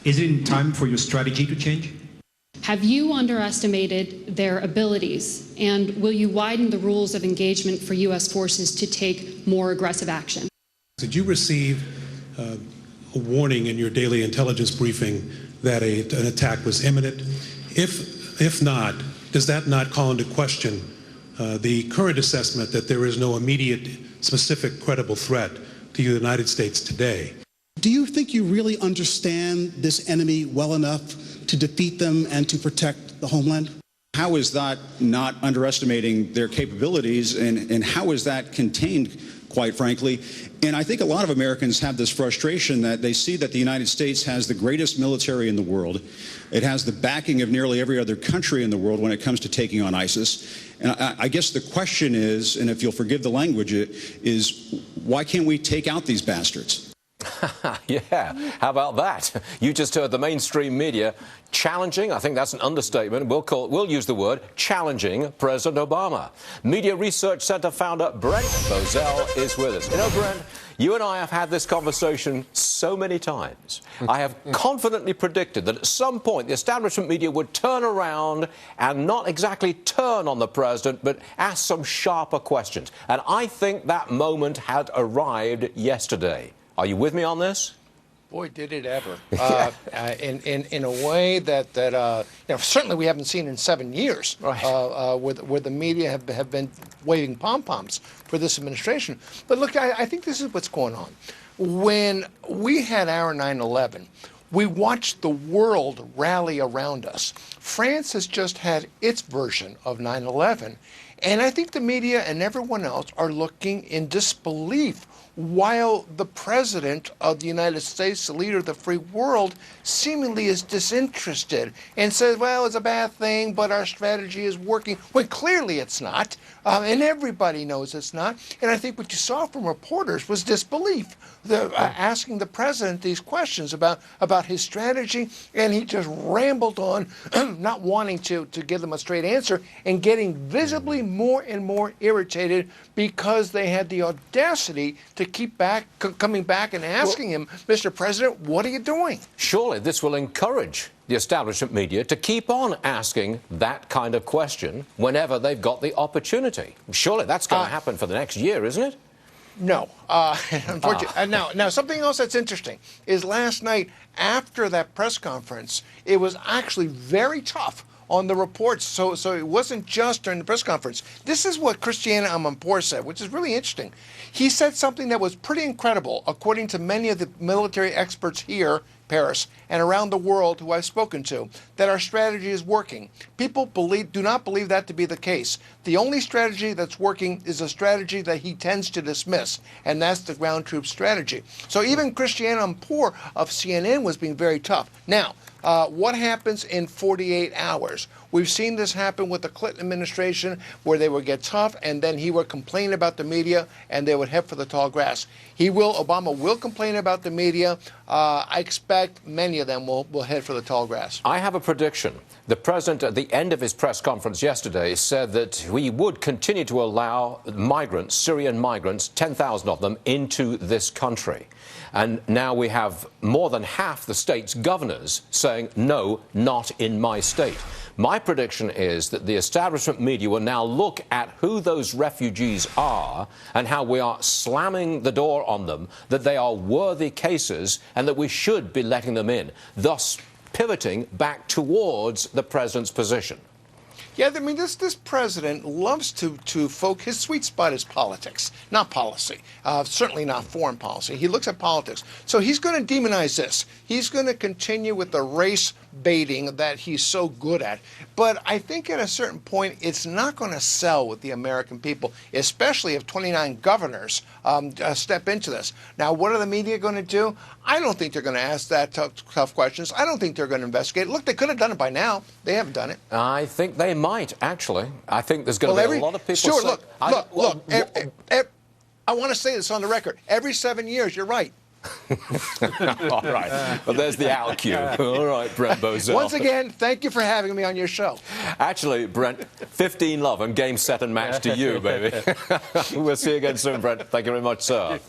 Is it in time for your strategy to change? Have you underestimated their abilities, and will you widen the rules of engagement for U.S. forces to take more aggressive action? Did you receive a warning in your daily intelligence briefing that an attack was imminent? If not, does that not call into question the current assessment that there is no immediate, specific, credible threat to the United States today? Do you think you really understand this enemy well enough to defeat them and to protect the homeland? How is that not underestimating their capabilities, and how is that contained, quite frankly? And I think a lot of Americans have this frustration that they see that the United States has the greatest military in the world. It has the backing of nearly every other country in the world when it comes to taking on ISIS. And I guess the question is, and if you'll forgive the language, is why can't we take out these bastards? Yeah, how about that? You just heard the mainstream media challenging, I think that's an understatement, we'll use the word, challenging President Obama. Media Research Center founder Brent Bozell is with us. You know, Brent, you and I have had this conversation so many times. I have confidently predicted that at some point the establishment media would turn around and not exactly turn on the president, but ask some sharper questions. And I think that moment had arrived yesterday. Are you with me on this? Boy, did it ever. In a way that certainly we haven't seen in 7 years, right. Where the media have been waving pom-poms for this administration. But look, I think this is what's going on. When we had our 9/11, we watched the world rally around us. France has just had its version of 9/11. And I think the media and everyone else are looking in disbelief while the president of the United States, the leader of the free world, seemingly is disinterested and says, well, it's a bad thing, but our strategy is working, when clearly it's not, and everybody knows it's not. And I think what you saw from reporters was disbelief, asking the president these questions about his strategy, and he just rambled on, not wanting to give them a straight answer, and getting visibly more and more irritated because they had the audacity to keep coming back and asking him, Mr. President, what are you doing? Surely this will encourage the establishment media to keep on asking that kind of question whenever they've got the opportunity. Surely that's going to happen for the next year, isn't it? No. Unfortunately. Now, something else that's interesting is last night after that press conference, it was actually very tough on the reports, so it wasn't just during the press conference. This is what Christiane Amanpour said, which is really interesting. He said something that was pretty incredible, according to many of the military experts here, Paris, and around the world who I've spoken to, that our strategy is working. People do not believe that to be the case. The only strategy that's working is a strategy that he tends to dismiss, and that's the ground troop strategy. So even Christiane Amanpour of CNN was being very tough. Now, what happens in 48 hours? We've seen this happen with the Clinton administration, where they would get tough and then he would complain about the media and they would head for the tall grass. Obama will complain about the media. I expect many of them will head for the tall grass. I have a prediction. The president, at the end of his press conference yesterday, said that we would continue to allow migrants, Syrian migrants, 10,000 of them, into this country. And now we have more than half the state's governors saying, no, not in my state. My prediction is that the establishment media will now look at who those refugees are and how we are slamming the door on them, that they are worthy cases and that we should be letting them in, thus pivoting back towards the president's position. Yeah, I mean, this president loves to focus. His sweet spot is politics, not policy. Certainly not foreign policy. He looks at politics. So he's going to demonize this. He's going to continue with the race baiting that he's so good at. But I think at a certain point, it's not going to sell with the American people, especially if 29 governors step into this. Now, what are the media going to do? I don't think they're going to ask that tough questions. I don't think they're going to investigate. Look, they could have done it by now. They haven't done it. I think they might, actually. I think there's going to be a lot of people... Sure, look. I want to say this on the record. Every 7 years, you're right. All right. Well, there's the out cue. All right, Brent Bozell. Once again, thank you for having me on your show. Actually, Brent, 15 love and game, set and match to you, baby. We'll see you again soon, Brent. Thank you very much, sir.